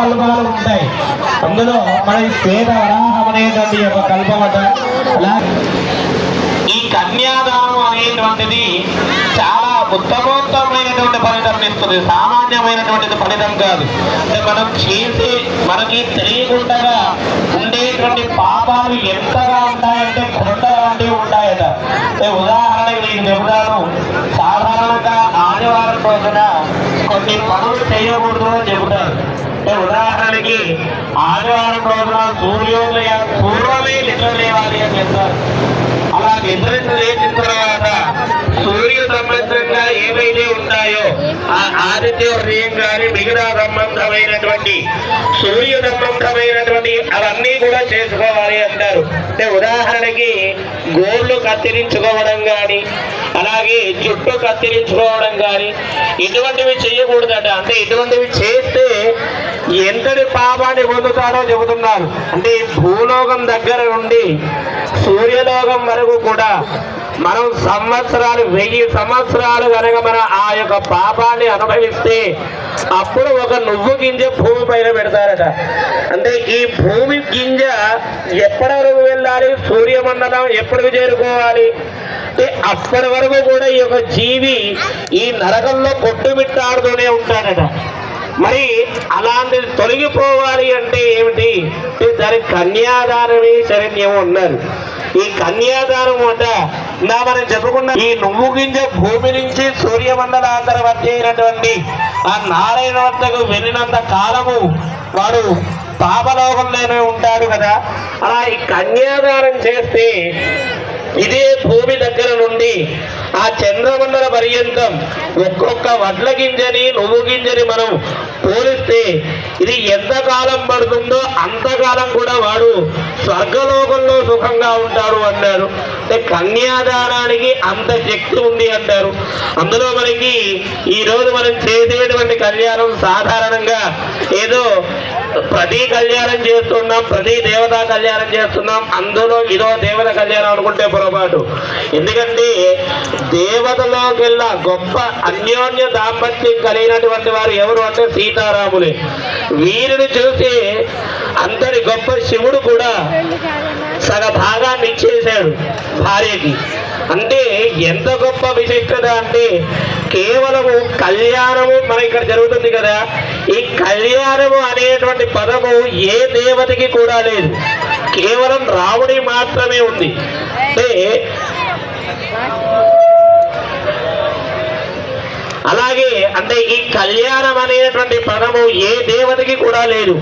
కల్పాలు ఉంటాయి. అందులో మన శ్వేత వరాహం అనేటువంటి ఒక కల్పమట. అలాగే ఈ కన్యాదానం అనేటువంటిది చాలా ఉత్తమోత్తమైనటువంటి ఫలితం ఇస్తుంది, సామాన్యమైనటువంటిది ఫలితం కాదు. అంటే మనం చేసి మనకి తెలియకుండా ఉండేటువంటి పాపాలు ఎంతగా ఉంటాయంటే కొండ లాంటివి ఉంటాయట. ఉదాహరణకి నేను చెబుతాను. సాధారణంగా ఆదివారం రోజున కొన్ని పనులు చేయకూడదు అని చెబుతారు. అంటే ఉదాహరణకి ఆదివారం రోజున సూర్యోదయం పూర్వమే నిద్ర లేవాలి అని చెప్తారు. అలా నిద్ర లేచిన తర్వాత సూర్య సంబంధంగా ఏవైతే ఉంటాయో ఆ ఆదిత్య హృదయం కానీ మిగతా సంబంధమైనటువంటి సూర్య సంబంధమైనటువంటి అవన్నీ కూడా చేసుకోవాలి అంటారు. అంటే ఉదాహరణకి గోళ్ళు కత్తిరించుకోవడం కానీ అలాగే జుట్టు కత్తిరించుకోవడం కానీ ఇటువంటివి చేయకూడదట. అంటే ఇటువంటివి చేస్తే ఎంతటి పాపాన్ని పొందుతాడో చెబుతున్నారు. అంటే భూలోకం దగ్గర నుండి సూర్యలోకం వరకు కూడా మనం సంవత్సరాలు 1000 సంవత్సరాలు కనుక మనం ఆ యొక్క పాపాన్ని అనుభవిస్తే అప్పుడు ఒక నువ్వు గింజ భూమి పైన పెడతారట. అంటే ఈ భూమి గింజ ఎప్పటి వరకు వెళ్ళాలి, సూర్యమండలం ఎప్పటికి చేరుకోవాలి అంటే అప్పటి వరకు కూడా ఈ యొక్క జీవి ఈ నరకంలో కొట్టుమిట్టాడుతూనే ఉంటాడట. మరి అలాంటిది తొలగిపోవాలి అంటే ఏమిటి? దానికి కన్యాదానమే శరణ్యం ఉన్నారు. ఈ కన్యాదానం అంట మనం చెప్పుకున్న ఈ నువ్వు గింజ భూమి నుంచి సూర్యమండలాంతర మధ్య అయినటువంటి ఆ నారాయణ వద్దకు వెళ్ళినంత కాలము వాడు పాపలోకంలోనే ఉంటాడు కదా. అలా ఈ కన్యాదానం చేస్తే ఇదే భూమి దగ్గర నుండి ఆ చంద్రమండల పర్యంతం ఒక్కొక్క వడ్ల గింజని నువ్వు గింజని మనం పోలిస్తే ఇది ఎంతకాలం పడుతుందో అంతకాలం కూడా వాడు స్వర్గలోకంలో సుఖంగా ఉంటాడు అన్నారు. అంటే కన్యాదానానికి అంత శక్తి ఉంది అంటారు. అందులో మనకి ఈరోజు మనం చేసేటువంటి కళ్యాణం సాధారణంగా ఏదో ప్రతి కళ్యాణం చేస్తున్నాం, ప్రతి దేవతా కళ్యాణం చేస్తున్నాం, అందులో ఇదో దేవత కళ్యాణం అనుకుంటే పొరపాటు. ఎందుకంటే దేవతలోకెల్లా గొప్ప అన్యోన్య దాంపత్యం కలిగినటువంటి వారు ఎవరు అంటే సీతారాములే. వీరిని చూసి అంతటి గొప్ప శివుడు కూడా సగ భాగాన్ని ఇచ్చేశాడు భార్యకి. అంటే ఎంత గొప్ప విశిష్టత అంటే కేవలము కళ్యాణము మన ఇక్కడ జరుగుతుంది కదా, ఈ కళ్యాణము అనేటువంటి పదము ఏ దేవతకి కూడా లేదు, కేవలం రాముడి మాత్రమే ఉంది. అంటే అలాగే అంటే ఈ కళ్యాణం అనేటువంటి పదము ఏ దేవతకి కూడా లేదు,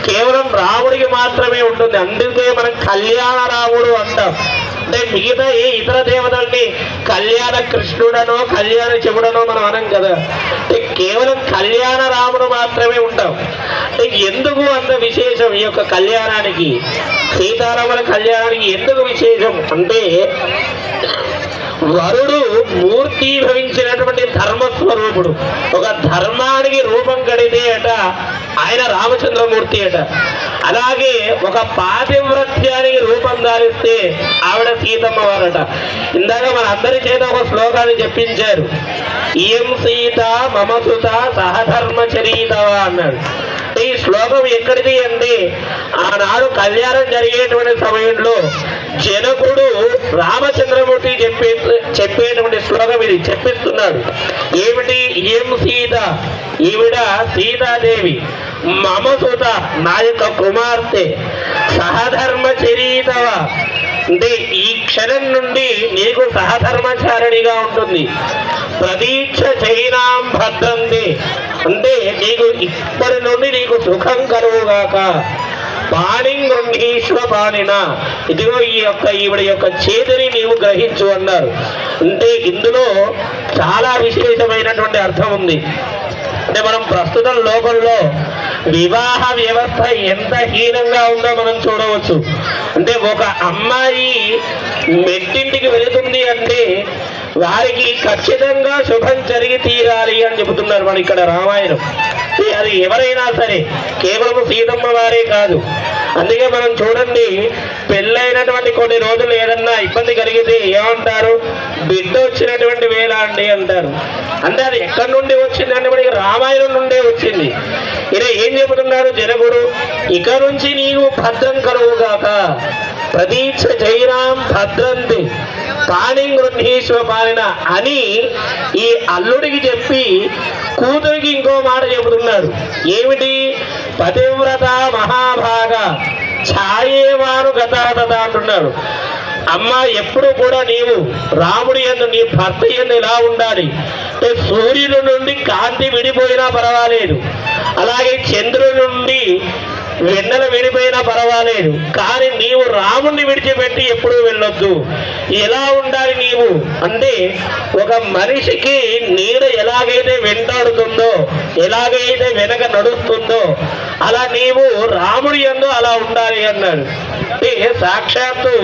కేవలం రాముడికి మాత్రమే ఉంటుంది. అందుకే మనం కళ్యాణ రాముడు అంటాం. అంటే మిగతా ఏ ఇతర దేవతల్ని కళ్యాణ కృష్ణుడనో కళ్యాణ శివుడనో మనం అనం కదా. అంటే కేవలం కళ్యాణ రాముడు మాత్రమే ఉంటాం. అంటే ఎందుకు అంత విశేషం ఈ యొక్క కళ్యాణానికి, సీతారాముల కళ్యాణానికి ఎందుకు విశేషం అంటే వరుడు మూర్తి భవించినటువంటి ధర్మస్వరూపుడు. ఒక ధర్మానికి రూపం కడితే అట ఆయన రామచంద్రమూర్తి అట. అలాగే ఒక పాతివ్రత్యానికి రూపం దారిస్తే ఆవిడ సీతమ్మ వారట. ఇందాక మన అందరి చేత ఒక శ్లోకాన్ని చెప్పించారు. ఇయం సీత మమ సుత సహధర్మచరీతవా అన్నాడు. ఈ శ్లోకం ఎక్కడిది అంటే ఆనాడు కళ్యాణం జరిగేటువంటి సమయంలో జనకుడు రామచంద్రమూర్తి చెప్పేటువంటి శ్లోకం ఇది చెప్పిస్తున్నాడు. ఏమిటి? ఏం సీత, ఈవిడ సీతాదేవి, మమ సుత నా యొక్క కుమార్తె, సహధర్మచరీతవ అంటే ఈ క్షణం నుండి నీకు సహధర్మచారిణిగా ఉంటుంది. ప్రతీక్ష చైనాం భద్రంతే అంటే నీకు ఇప్పటి నుండి నీకు సుఖం కలుగుగాక. పాణి గృహీశ్వ పాణిన ఇదిగో ఈవిడ యొక్క చేతిని నీవు గ్రహించు అన్నారు. అంటే ఇందులో చాలా విశేషమైనటువంటి అర్థం ఉంది. అంటే మనం ప్రస్తుతం లోకంలో వివాహ వ్యవస్థ ఎంత హీనంగా ఉందో మనం చూడవచ్చు. అంటే ఒక అమ్మాయి మెట్టింటికి వెళుతుంది అంటే వారికి ఖచ్చితంగా శుభం జరిగి తీరాలి అని చెబుతున్నారు మన ఇక్కడ రామాయణం. అంటే అది ఎవరైనా సరే, కేవలం సీతమ్మ వారే కాదు. అందుకే మనం చూడండి, పెళ్ళైనటువంటి కొన్ని రోజులు ఏదన్నా ఇబ్బంది కలిగితే ఏమంటారు, బిడ్డ వచ్చినటువంటి వేళ అండి అంటారు. అంటే అది ఎక్కడి నుండి వచ్చింది అంటే మనకి రామాయణం నుండే వచ్చింది. ఇలా ఏం చెబుతున్నారు జనకుడు, ఇక నుంచి నీవు భద్రం కలుగుగాక, ప్రతీక్ష జైరాం భద్రంతి పాణి గృహీశ్వ పాలిన అని ఈ అల్లుడికి చెప్పి కూతురికి ఇంకో మాట చెబుతున్నారు. ఏమిటి, పతివ్రత మహాభాగ ఛాయేవాను గతాతత అంటున్నాడు. అమ్మ, ఎప్పుడు కూడా నీవు రాముడి యందు, నీ భర్త యందు ఎలా ఉండాలి, సూర్యుడి నుండి కాంతి విడిపోయినా పర్వాలేదు, అలాగే చంద్రుడి నుండి వెన్నెల విడిపోయినా పర్వాలేదు, కానీ నీవు రాముణ్ణి విడిచిపెట్టి ఎప్పుడూ వెళ్ళొద్దు. ఎలా ఉండాలి నీవు అంటే, ఒక మనిషికి నీడ ఎలాగైతే వెంటాడుతుందో, ఎలాగైతే వెనక నడుస్తుందో, అలా నీవు రాముడి యందు అలా ఉండాలి అన్నాడు. అంటే సాక్షాత్తు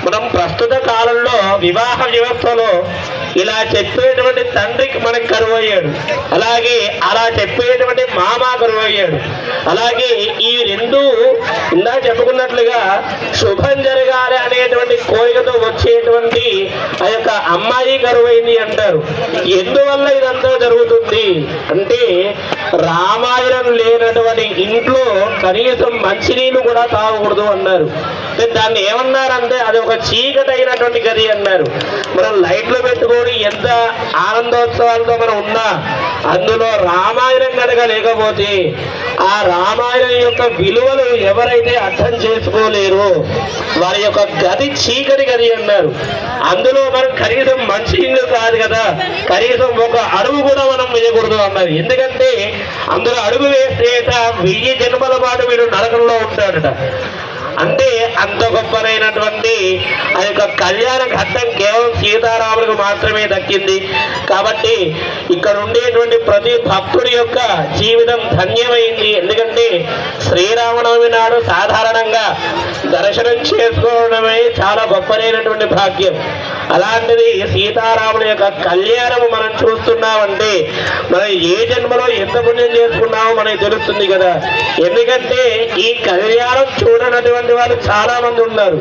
మనం ప్రస్తుత కాలంలో వివాహ వ్యవస్థలో ఇలా చెప్పేటువంటి తండ్రికి మనకు కరువయ్యాడు, అలాగే అలా చెప్పేటువంటి మామ కరువయ్యాడు. అలాగే ఈ రెండు ఇందా చెప్పుకున్నట్లుగా శుభం జరగాలి అనేటువంటి కోరికతో వచ్చేటువంటి ఆ యొక్క అమ్మాయి కరువైంది అంటారు. ఎందువల్ల ఇదంతా జరుగుతుంది అంటే, రామాయణం లేనటువంటి ఇంట్లో కనీసం మంచినీళ్ళు కూడా తాగకూడదు అన్నారు. దాన్ని ఏమన్నారంటే, అది ఒక చీకటైనటువంటి గది అన్నారు. మనం లైట్లు పెట్టుకొని ఎంత ఆనందోత్సవాలతో మనం ఉన్నా, అందులో రామాయణం కనుక లేకపోతే ఆ రామాయణం యొక్క విలువలు ఎవరైతే అర్థం చేసుకోలేరో వారి యొక్క గది చీకటి గది అన్నారు. అందులో మనం కనీసం మంచి ఇల్లు కాదు కదా, కనీసం ఒక అడుగు కూడా మనం వేయకూడదు అన్నది. ఎందుకంటే అందులో అడుగు వేస్తే 1000 జన్మల పాటు వీడు నరకంలో ఉంటాడట. అంటే అంత గొప్పనైనటువంటి ఆ యొక్క కళ్యాణ ఘట్టం కేవలం సీతారాములకు మాత్రమే దక్కింది. కాబట్టి ఇక్కడ ఉండేటువంటి ప్రతి భక్తుడి యొక్క జీవితం ధన్యమైంది. ఎందుకంటే శ్రీరామనవమి నాడు సాధారణంగా దర్శనం చేసుకోవడమే చాలా గొప్పనైనటువంటి భాగ్యం. అలాంటిది సీతారాముల యొక్క కళ్యాణము మనం చూస్తున్నామంటే మనం ఏ జన్మలో ఎంత పుణ్యం చేసుకున్నామో మనకి తెలుస్తుంది కదా. ఎందుకంటే ఈ కళ్యాణం చూడనటువంటి వాళ్ళు చాలా మంది ఉన్నారు.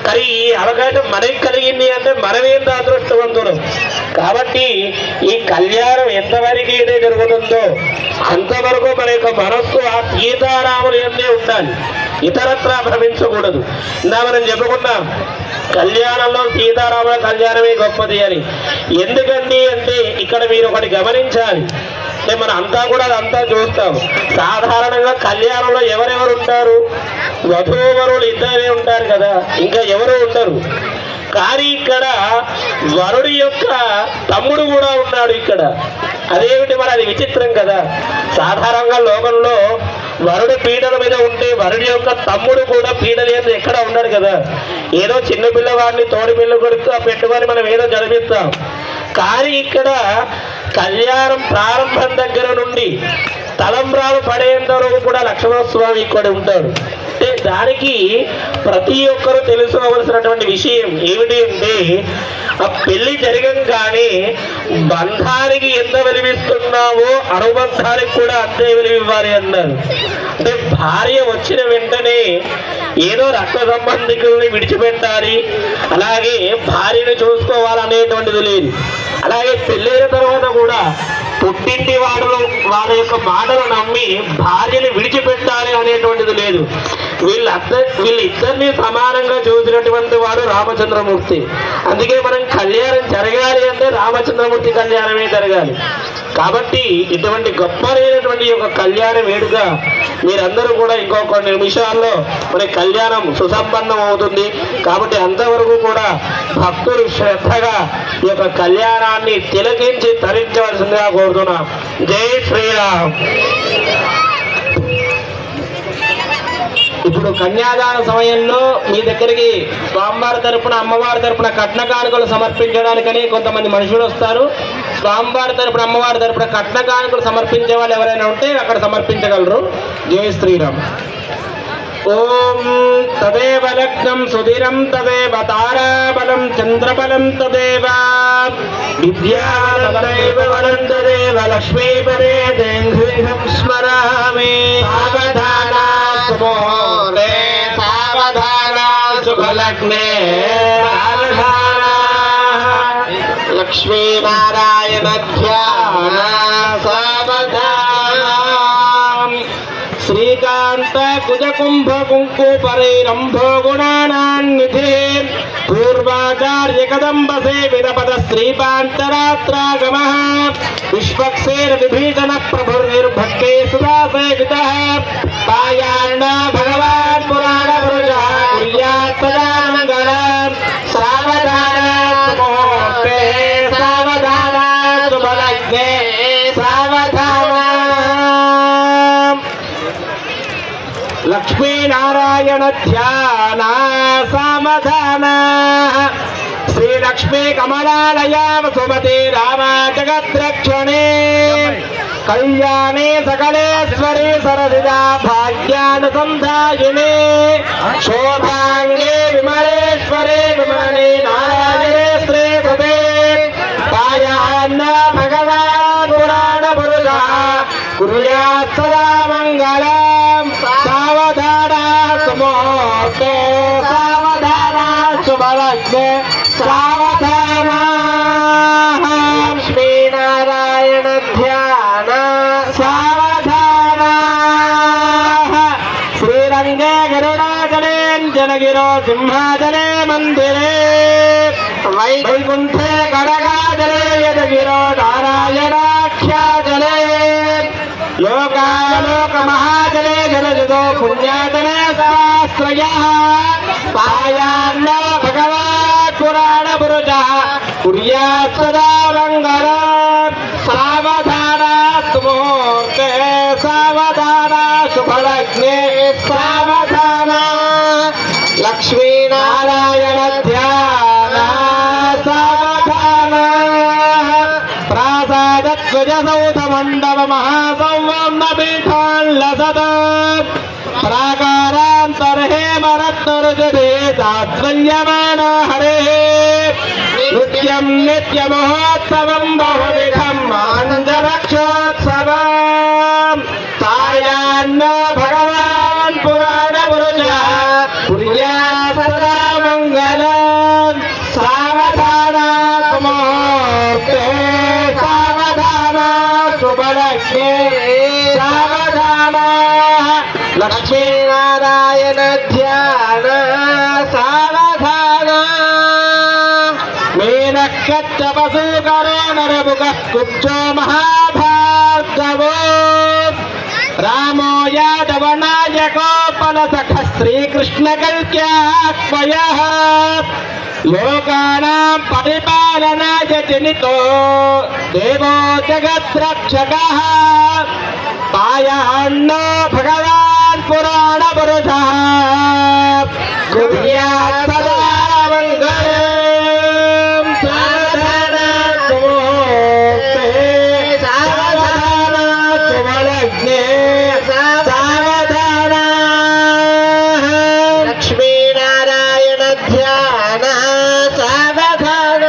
కానీ ఈ అవకాశం మనకి కలిగింది అంటే మనమేంత అదృష్టవంతులు. కాబట్టి ఈ కళ్యాణం ఎంతవరకు అయితే జరుగుతుందో అంతవరకు మన యొక్క మనస్సు ఆ సీతారాములు ఎందే ఉండాలి, ఇతరత్రా భ్రమించకూడదు. ఇందా మనం చెప్పుకున్నాం, కళ్యాణంలో సీతారాముల కళ్యాణమే గొప్పది అని. ఎందుకండి అంటే ఇక్కడ మీరు ఒకటి గమనించాలి. అంటే మనం అంతా కూడా అదంతా చూస్తాం. సాధారణంగా కళ్యాణంలో ఎవరెవరు ఉంటారు, వధూవరులు ఇద్దరే ఉంటారు కదా, ఇంకా ఎవరు ఉండరు. కానీ ఇక్కడ వరుడి యొక్క తమ్ముడు కూడా ఉన్నాడు ఇక్కడ. అదేమిటి మరి, అది విచిత్రం కదా. సాధారణంగా లోకంలో వరుడు పీటల మీద ఉంటే వరుడి యొక్క తమ్ముడు కూడా పీటల మీద ఎక్కడ ఉన్నాడు కదా. ఏదో చిన్న పిల్లవాడిని తోడి పిల్ల కొడుతూ పెట్టుకొని మనం ఏదో జరిపిస్తాం. కానీ ఇక్కడ కళ్యాణం ప్రారంభం దగ్గర నుండి తలంబ్రాలు పడేంత వరకు కూడా లక్ష్మణస్వామి ఇక్కడ ఉంటాడు. అంటే దానికి ప్రతి ఒక్కరూ తెలుసుకోవలసినటువంటి విషయం ఏమిటి అంటే, ఆ పెళ్లి జరగంగానే బంధానికి ఎంత విలువిస్తున్నావో అనుబంధానికి కూడా అంతే విలువివ్వాలి అన్నారు. అంటే భార్య వచ్చిన వెంటనే ఏదో రక్త సంబంధికుల్ని విడిచిపెట్టాలి, అలాగే భార్యను చూసుకోవాలనేటువంటిది లేదు. అలాగే పెళ్ళైన తర్వాత కూడా పుట్టింటి వాళ్ళ యొక్క మాటలు నమ్మి భార్యని విడిచిపెట్టాలి అనేటువంటిది లేదు. వీళ్ళిద్దరినీ సమానంగా చూసినటువంటి వాడు రామచంద్రమూర్తి. అందుకే మనం కళ్యాణం జరగాలి అంటే రామచంద్రమూర్తి కళ్యాణమే జరగాలి. కాబట్టి ఇటువంటి గొప్పనైనటువంటి యొక్క కళ్యాణ వేడుక మీరందరూ కూడా ఇంకో కొన్ని నిమిషాల్లో మన కళ్యాణం సుసంపన్నం అవుతుంది. కాబట్టి అంతవరకు కూడా భక్తులు శ్రద్ధగా ఈ యొక్క కళ్యాణాన్ని తిలకించి తరించవలసిందిగా కోరుతున్నాం. జై శ్రీరామ్. ఇప్పుడు కన్యాదాన సమయంలో మీ దగ్గరికి స్వామివారి తరపున అమ్మవారి తరపున కట్న కానుకలు సమర్పించడానికని కొంతమంది మనుషులు వస్తారు. స్వామివారి తరపున అమ్మవారి తరపున కట్న కానుకలు సమర్పించే వాళ్ళు ఎవరైనా ఉంటే అక్కడ సమర్పించగలరు. జై శ్రీరామ్. ఓం తదేవ లగ్నం సుధిరం తదేవ తారాబలం చంద్రబలం తదేవ విద్యాబలైవ బలం తదేవ లక్ష్మీపదే దేంఘ్రిహం స్మరామి సావధానా సుముహూర్తే సావధానా శుభలగ్నే సావధానా లక్ష్మీనారాయణ ధ్యాన సావధానా శ్రీకాంత కుజకుంభ కుంకు పరిరంభో గుణానాన్నిధి పూర్వాచార్య కదంబ సేవిత పద శ్రీపాంతరాత్రాగమ విశ్వక్సేన విభీషణ ప్రభుర్నిర్భక్తే సుధా సేవిత పాయాన్న భగవాన్ పురాణ పురుష కుర్యాత్ సదా మంగళం సావధాన ముహూర్తే సావధాన శుభలగ్నే సావధాన లక్ష్మీనారాయణ ధ్యాన సావధాన శ్రీలక్ష్మీ కమలాలయ సుమతి రామ జగద్రక్షణే కళ్యాణే సకలేశ్వరి సరసిజా భాగ్యానుసంధాయినే శోభాంగే విమలేశ్వరే విమలే నారాయణే శ్రీపదే పాయాన్న భగవాన్ పురాణ పురుష కుర్యాత్ సదా మంగళం సావధాన సుముహూర్తే సావధాన శుభలగ్నే సావధాన లక్ష్మీనారాయణ ధ్యాన సావధాన శ్రీరంగే గరుడాచలే జనగిరో సింహాచలే మందిరే వైకుంఠే కడగాచలే యదగిరో నారాయణాఖ్యాచలే లోకాలోక మహాజలే జలజదో పుణ్యాజలే సహస్రయ పాయాన్న భగవాన్ పురాణ పురుష కుర్యాత్ సదా మంగళం సావధాన సుముహూర్తే సావధాన శుభలగ్నే సావధాన లక్ష్మీనారాయణ ధ్యాన సావధాన ప్రాసాదత్వజ సౌధ మండప మహాసౌవర్ణ పీఠాల్లసద ప్రాకారాంతర్హేమరత్నరుజదే తాత్సల్యమాన హరే నిత్యం నిత్యమహోత్సవం బహువిధం ఆనందరక్షోత్సవం సాయాన్న భగవాన్ పురాణ పురుష కుర్యాత్ సదా మంగళం సావధాన ముహూర్తే సావధాన శుభలగ్నే సావధాన లక్ష్మీనారాయణ ధ్యాన సావధాన మేనక్కచ్చ పశూకరో నరముఖ కుచ్చో మహాభార్గవో రామో యాదవ నాయకోపల సఖ శ్రీకృష్ణ కల్క్యాత్మయ లోకానాం పరిపాలనాయ జనితో దేవో జగద్రక్షకః పాయాన్నో భగవాన్ పురాణ పురుష కుర్యాత్ సదా మంగళం సావధాన సుముహూర్తే సావధాన శుభలగ్నే సావధాన లక్ష్మీనారాయణ ధ్యాన సావధాన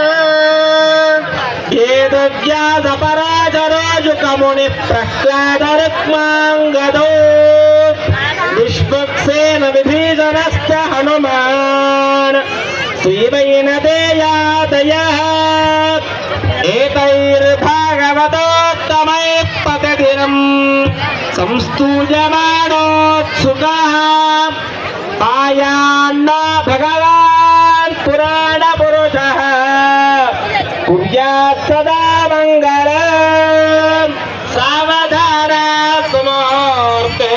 ఏదవ్యాసపరాజరోజుకముని ప్రహ్లాదరుక్మాంగదో విశ్వక్సేన విభీషణశ్చ హనుమాన్ శ్రీవైనదేయాదయః ఏతైర్భాగవతోత్తమైః ప్రతిదినం సంస్తూయమానోత్సుకः పాయాన్న భగవాన్ పురాణ పురుషः కుర్యాత్ సదా మంగళం సావధాన సుముహూర్తే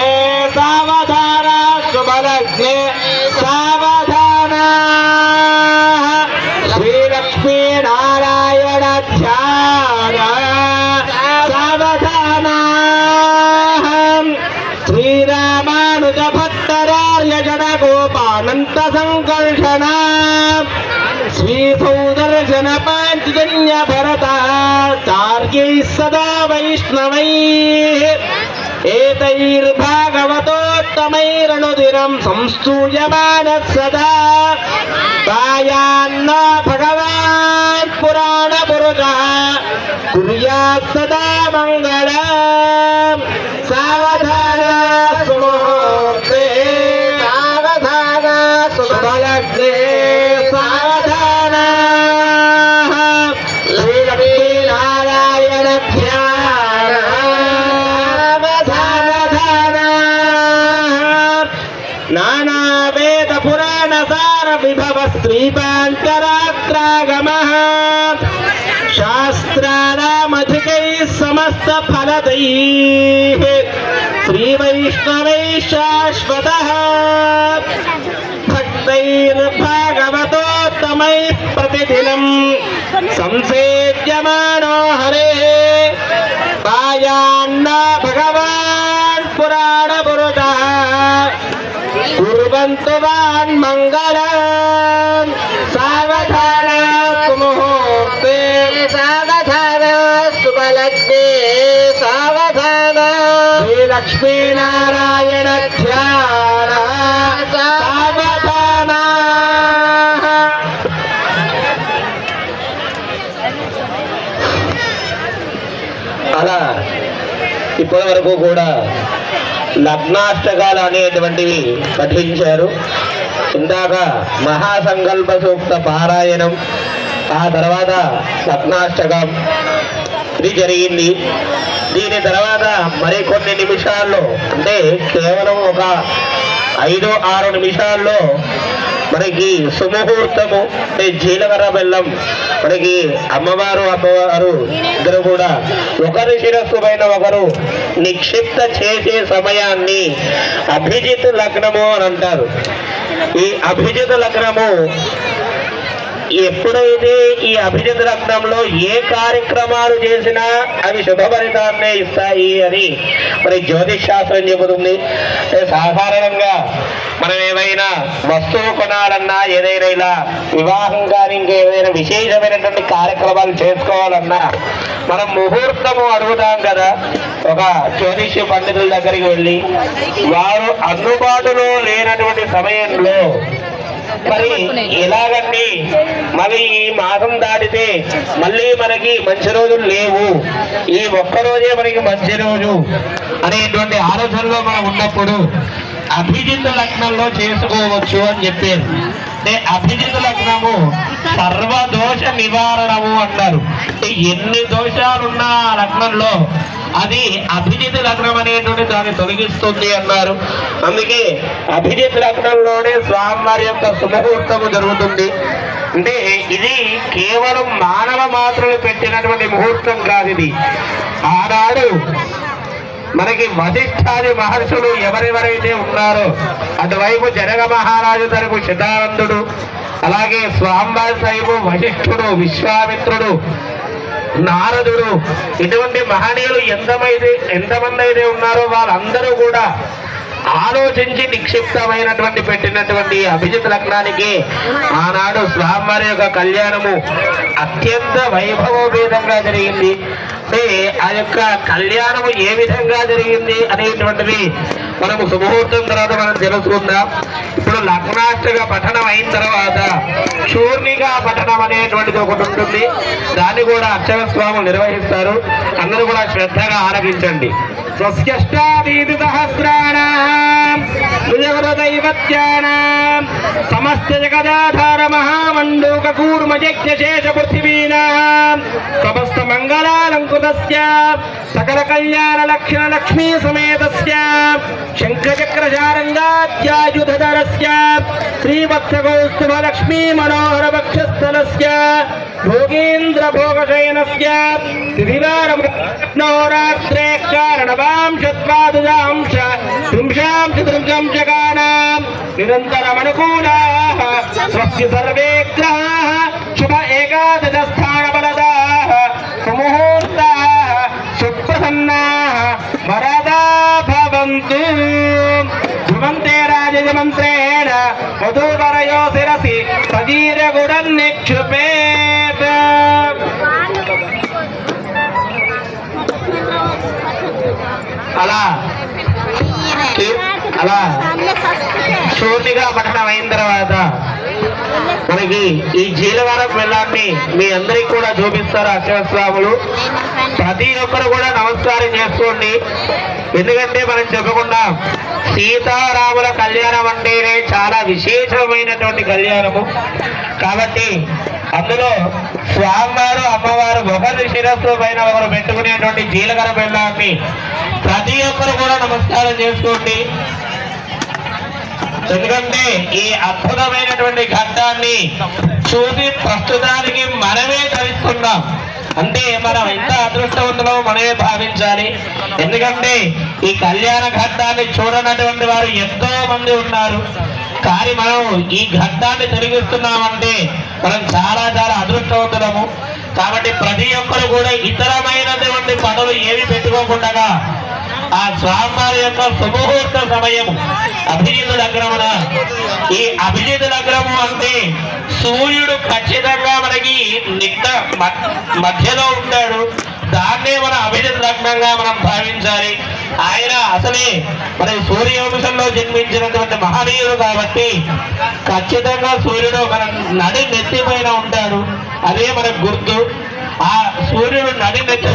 సావధాన శుభలగ్నే సావధాన శ్రీలక్ష్మీనారాయణ ధ్యాన సావధాన శ్రీరామానుజ భక్తరార్య జడ గోపానంత సంకర్షణ శ్రీ సౌదర్శన పాంచజన్య భరత చార్యై సదా వైష్ణవై ఏతైర్భాగవతోత్తమైః स्तोत्रमैरनुदिनं संस्तूयमानः सदा गायान्न भगवान् पुराणपुरुषः कुर्यात् सदा मङ्गलम् सावधान सुमुहूर्ते सावधान शुभलग्ने सावधान लक्ष्मीनारायण ध्यान सावधान नानावेद पुराण सार विभव स्त्रीपान्तरात्रागमः शास्त्राणामधिकैः समस्त फलदैः श्रीवैष्णवैः शाश्वतः भक्तैर्भागवतोत्तमैः प्रतिदिनं संसेव्यमानो हरेः पायान्न भगवान् पुराणपुरुषः कुर्वन्तु वान् मङ्गलम् सावधान सुमुहूर्ते सावधान शुभलग्ने सावधान श्रीलक्ष्मीनारायण ध्यान सावधान అలా ఇప్పటి వరకు కూడా లగ్నాష్టకాలు అనేటువంటివి పఠించారు. ఇందాక మహాసంకల్ప సూక్త పారాయణం, ఆ తర్వాత లగ్నాష్టకం ఇది జరిగింది. దీని తర్వాత మరికొన్ని నిమిషాల్లో, అంటే కేవలం ఒక 5-6 నిమిషాల్లో మనకి సుముహూర్తము, అంటే జీలకర్ర బెల్లం, మనకి అమ్మవారు ఇద్దరు కూడా ఒకరి శిరస్సు పైన ఒకరు నిక్షిప్త చేసే సమయాన్ని అభిజిత్ లగ్నము అని అంటారు. ఈ అభిజిత్ లగ్నము ఎప్పుడైతే ఈ అభిజిత్ లగ్నంలో ఏ కార్యక్రమాలు చేసినా అవి శుభ ఫలితాన్నే ఇస్తాయి అని మరి జ్యోతిష్ శాస్త్రం చెబుతుంది. సాధారణంగా మనం ఏమైనా వస్తువు కొనాలన్నా, ఏదైనా ఇలా వివాహం కానీ ఇంకేదైనా విశేషమైనటువంటి కార్యక్రమాలు చేసుకోవాలన్నా మనం ముహూర్తము అడుగుతాం కదా. ఒక జ్యోతిష్య పండితుల దగ్గరికి వెళ్ళి వారు అందుబాటులో లేనటువంటి సమయంలో మరి ఎలాగండి, మరి ఈ మాసం దాటితే మళ్ళీ మనకి మంచి రోజులు లేవు, ఈ ఒక్కరోజే మనకి మంచి రోజు అనేటువంటి ఆలోచనలో మనం ఉన్నప్పుడు అభిజిత్ లగ్నంలో చేసుకోవచ్చు అని చెప్పారు. అంటే అభిజిత్ లగ్నము సర్వదోష నివారణము అంటారు. అంటే ఎన్ని దోషాలున్నా ఆ లగ్నంలో అది అభిజిత్ లగ్నం అనేటువంటి దాన్ని తొలగిస్తుంది అన్నారు. అందుకే అభిజిత్ లగ్నంలోనే స్వామివారి యొక్క సుముహూర్తము జరుగుతుంది. అంటే ఇది కేవలం మానవ మాత్రలు పెట్టినటువంటి ముహూర్తం కాదు. ఇది ఆనాడు మనకి వశిష్ఠాది మహర్షులు ఎవరెవరైతే ఉన్నారో, అటువైపు జనక మహారాజు తరపు శతానందుడు, అలాగే స్వామివారి సైపు వశిష్ఠుడు, విశ్వామిత్రుడు, నారదుడు, ఇటువంటి మహనీయులు ఎంతమంది అయితే ఉన్నారో వాళ్ళందరూ కూడా ఆలోచించి నిక్షిప్తమైనటువంటి పెట్టినటువంటి అభిజిత్ లగ్నానికి ఆనాడు స్వామివారి యొక్క కళ్యాణము అత్యంత వైభవోపేతంగా జరిగింది. అంటే ఆ యొక్క కళ్యాణము ఏ విధంగా జరిగింది అనేటువంటిది మనము సుముహూర్తం తర్వాత మనం తెలుసుకుందాం. ఇప్పుడు లగ్నాష్టక పఠనం అయిన తర్వాత చూర్ణిగా పఠనం అనేటువంటిది ఒకటి ఉంటుంది. దాన్ని కూడా అర్చక స్వాములు నిర్వహిస్తారు. అందరూ కూడా శ్రద్ధగా ఆలకించండి. స్వస్యష్టాదీతి సహస్రాణాం దైవత్యానాం సమస్త జగదాధార మహామండూక కూర్మ యజ్ఞశేష పృథివీనాం సమస్త మంగళాలంకృతస్య సకల కళ్యాణ లక్షణ లక్ష్మీ సమేతస్య శంఖచక్రశారంగాధ్యాయుధరస్య శ్రీవత్సకౌస్తుభ లక్ష్మీ మనోహర వక్షస్థలస్య భోగేంద్ర భోగశయనస్య త్రివారమురాత్రే కారణవాంశత్వాదుదాంశ త్రింశాంశ జగానాం నిరంతరమనుకూలాః స్వస్తి సర్వే గ్రహాః శుభ ఏకాదశ స్థాన బలదాః సుముహూర్తాః సుప్రసన్నాః వరదా భవంతు. ధ్రువంతే రాజమంత్రేణ వధూవరయో శిరసి సజీరగుడం నిక్షుపేత్. అలా అలా శూన్యగా పఠనం అయిన తర్వాత మనకి ఈ జీలవరం వెళ్ళాన్ని మీ అందరికి కూడా చూపిస్తారు అక్షరస్వాములు. ప్రతి ఒక్కరు కూడా నమస్కారం చేసుకోండి. ఎందుకంటే మనం చెప్పకుండా సీతారాముల కళ్యాణం అంటేనే చాలా విశేషమైనటువంటి కళ్యాణము. కాబట్టి అందులో స్వామివారు అమ్మవారు ఒకరి శిరస్సు పైన ఒకరు పెట్టుకునేటువంటి జీలకర్ర బెల్లాన్ని ప్రతి ఒక్కరు కూడా నమస్కారం చేసుకోండి. ఎందుకంటే ఈ అద్భుతమైనటువంటి ఘట్టాన్ని చూసి ప్రస్తుతానికి మనమే తరిస్తున్నాం. అంటే మనం ఎంత అదృష్టవంతులో మనమే భావించాలి. ఎందుకంటే ఈ కళ్యాణ ఘట్టాన్ని చూడనటువంటి వారు ఎంతో మంది ఉన్నారు. కానీ మనం ఈ ఘట్టాన్ని తిరిగిస్తున్నామంటే మనం చాలా చాలా అదృష్టవంతులము. కాబట్టి ప్రతి ఒక్కరు కూడా ఇతరమైనటువంటి పనులు ఏవి పెట్టుకోకుండా ఆ స్వామివారి యొక్క సుముహూర్త సమయము అభిజిత్ లగ్నమున, ఈ అభిజిత్ లగ్నము అంటే సూర్యుడు ఖచ్చితంగా మనకి మధ్యలో ఉంటాడు. దాన్నే మన అభిజిత్ లగ్నంగా మనం భావించాలి. ఆయన అసలే మన సూర్యవంశంలో జన్మించినటువంటి మహనీయుడు కాబట్టి ఖచ్చితంగా సూర్యుడు మన నడి నెత్తి పైన ఉంటాడు. అదే మనకు గుర్తు. ఆ సూర్యుడు నడి నెత్తి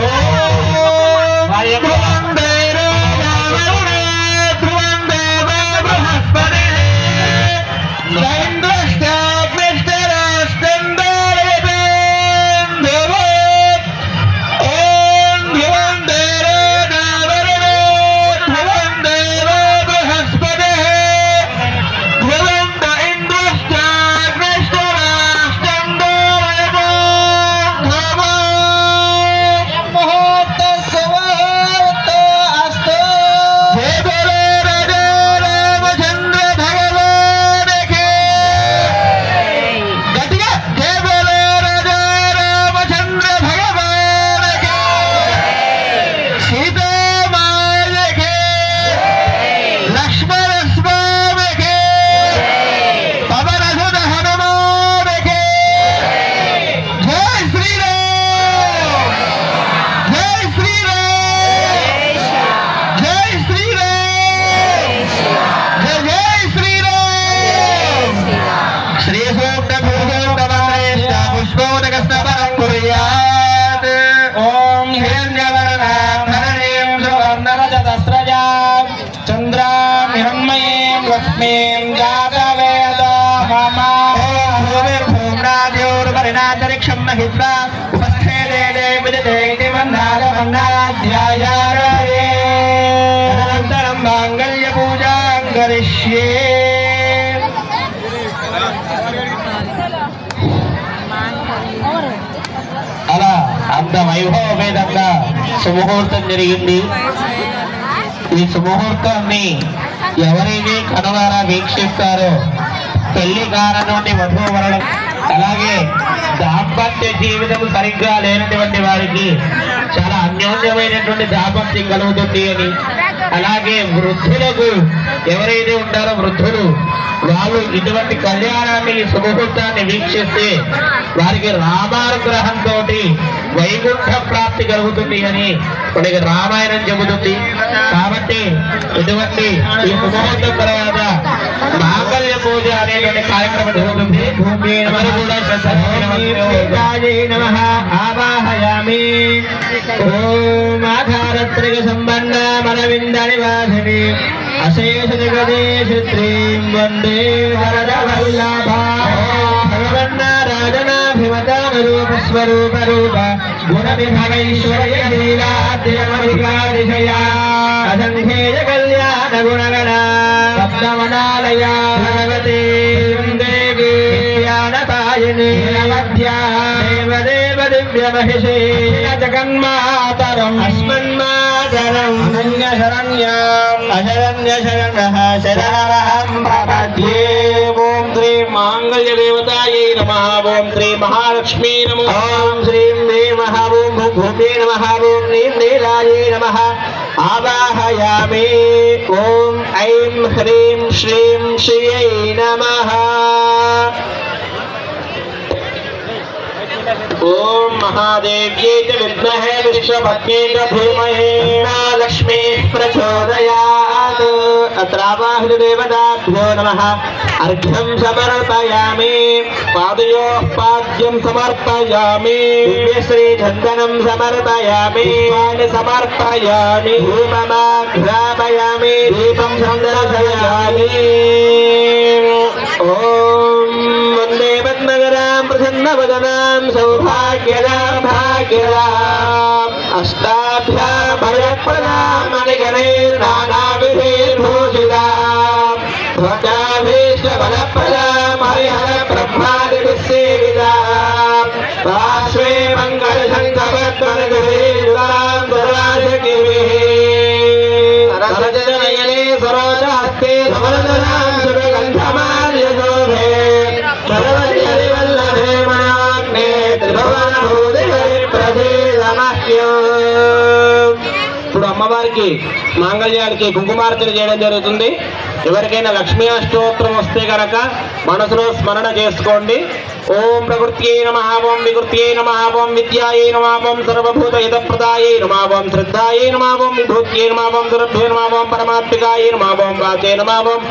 మాంగళ్య పూజా కరిష్యే. అలా అంత వైభవమేదంగా సుముహూర్తం జరిగింది. ఈ సుముహూర్తాన్ని ఎవరైతే కనులారా వీక్షిస్తారో పెళ్లి కానటువంటి వధూవరులు, అలాగే దాంపత్య జీవితం సరిగ్గా లేనటువంటి వారికి చాలా అన్యోన్యమైనటువంటి దాంపత్యం కలుగుతుంది అని, అలాగే వృద్ధులకు ఎవరైతే ఉంటారో వృద్ధులు వాళ్ళు ఇటువంటి కళ్యాణాన్ని శుభముహూర్తాన్ని వీక్షిస్తే వారికి రామానుగ్రహంతో వైకుంఠ ప్రాప్తి కలుగుతుంది అని మనకి రామాయణం చెబుతుంది. కాబట్టి ఇటువంటి ఈ శుభముహూర్తం తర్వాత మాంగళ్య పూజ అనేటువంటి కార్యక్రమం జరుగుతుంది. ఆవాహయామి. ఓం ఆధారత్రిక సంబంధ మనవింద నివాసిని అశేష జగదేశత్రీం వందే వరద వల్లభ. భగవన్నారాజనాభిమతామరూప స్వరూప రూప గుణ విభవైశ్వర్య లీలాద్యమధికారిషయా అసంఖ్యేయ కళ్యాణ గుణగణ సప్తమనాలయా భగవతే దేవి జ్ఞానపాయిని మధ్యా దేవదేవ దివ్య మహిషే జగన్మాతరం అస్మన్మాతరం అనన్య శరణ్యాం అశరణ్య శరణః శరణమహం ప్రపద్యే. ఓం శ్రీ మాంగళ్య దేవతాయై నమః. ఓం శ్రీ మహాలక్ష్మీ నమః. ఓం శ్రీం దేవః. ఓం భూమే నమః. ఓం నీం నీలాయై నమః. ఆవాహయామి. ఓం ఐం హ్రీం శ్రీం శ్రీయై నమః. ఓం మహాదేవ్యై చ విద్మహే విశ్వపత్న్యై చ ధీమహి లక్ష్మీ ప్రచోదయాత్. तत्रावाहिदेवताभ्यो नमः अर्घ्यं समर्पयामि पादयोः पाद्यं समर्पयामि दिव्यश्रीचन्दनं समर्पयामि पुष्पाणि समर्पयामि धूपमाघ्रापयामि दीपं सन्दर्शयामि ॐ वन्दे पद्मकरां प्रसन्नवदनां सौभाग्यदां भाग्यदाम् अष्टाभ्यां भयप्रदां मणिगणैर्नानाविधैर्भूषिताम् ध्वजाभीष्टबलप्रदां हरिहरब्रह्मादिभिस्सेविताम् पार्श्वे मङ्गलशङ्खपद्मनिधिर्युतां दुराशकिभिः सरजनयने सरोजहस्ते धवलधरां शुभगन्धमाल्यशोभे सर्वजरिवल्लभे मनाग्ने त्रिभुवनभूतिहरिप्रसीदमह्यम्. ఇప్పుడు అమ్మవారికి మాంగళ్యానికి కుంకుమార్చన చేయడం జరుగుతుంది. ఎవరికైనా లక్ష్మీ అష్టోత్తరం వస్తే గనక మనసులో స్మరణ చేసుకోండి. ఓం ప్రకృత్యై నమః, ఓం వికృత్యై నమః, ఓం విద్యాయై నమః, ఓం సర్వభూత హితప్రదాయై నమః, ఓం శ్రద్ధాయై నమః, ఓం విభూత్యై నమః, ఓం సురభ్యై నమః, ఓం పరమాత్మికాయై నమః, ఓం వాచై నమః, ఓం